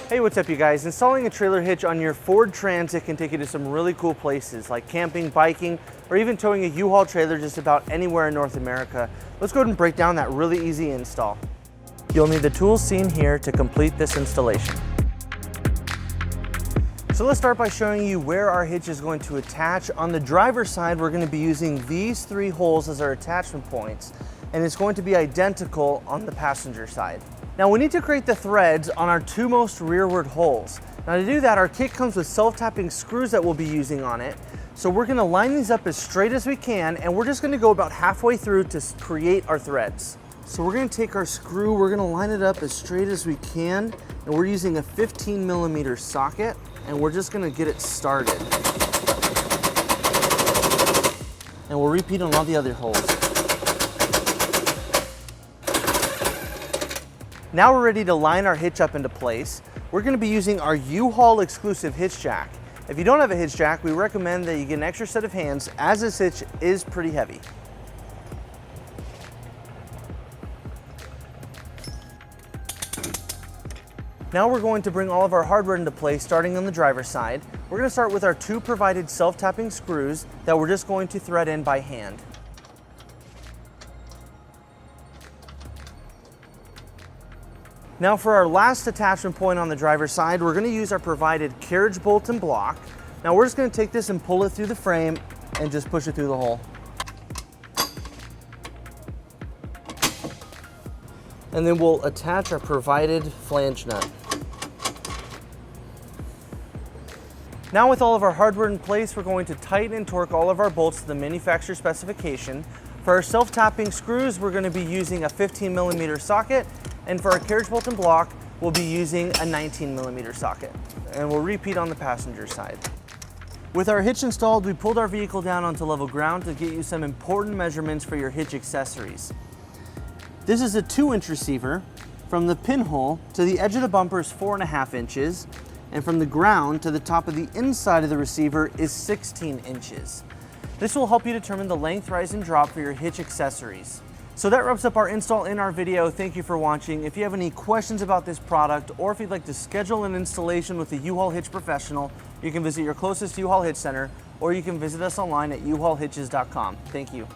Hey, what's up you guys? Installing a trailer hitch on your Ford Transit can take you to some really cool places like camping, biking, or even towing a U-Haul trailer just about anywhere in North America. Let's go ahead and break down that really easy install. You'll need the tools seen here to complete this installation. So let's start by showing you where our hitch is going to attach. On the driver's side, we're going to be using these 3 holes as our attachment points, and it's going to be identical on the passenger side. Now we need to create the threads on our 2 most rearward holes. Now to do that, our kit comes with self-tapping screws that we'll be using on it. So we're going to line these up as straight as we can, and we're just going to go about halfway through to create our threads. So we're going to take our screw, we're going to line it up as straight as we can, and we're using a 15mm socket, and we're just going to get it started. And we'll repeat on all the other holes. Now we're ready to line our hitch up into place. We're going to be using our U-Haul exclusive hitch jack. If you don't have a hitch jack, we recommend that you get an extra set of hands, as this hitch is pretty heavy. Now we're going to bring all of our hardware into place, starting on the driver's side. We're going to start with our 2 provided self-tapping screws that we're just going to thread in by hand. Now for our last attachment point on the driver's side, we're going to use our provided carriage bolt and block. Now we're just going to take this and pull it through the frame and just push it through the hole. And then we'll attach our provided flange nut. Now with all of our hardware in place, we're going to tighten and torque all of our bolts to the manufacturer specification. For our self-tapping screws, we're going to be using a 15mm socket, and for our carriage bolt and block, we'll be using a 19mm socket. And we'll repeat on the passenger side. With our hitch installed, we pulled our vehicle down onto level ground to get you some important measurements for your hitch accessories. This is a 2-inch receiver. From the pinhole to the edge of the bumper is 4.5 inches, and from the ground to the top of the inside of the receiver is 16 inches. This will help you determine the length, rise, and drop for your hitch accessories. So that wraps up our install in our video. Thank you for watching. If you have any questions about this product, or if you'd like to schedule an installation with a U-Haul Hitch Professional, you can visit your closest U-Haul Hitch Center, or you can visit us online at uhaulhitches.com. Thank you.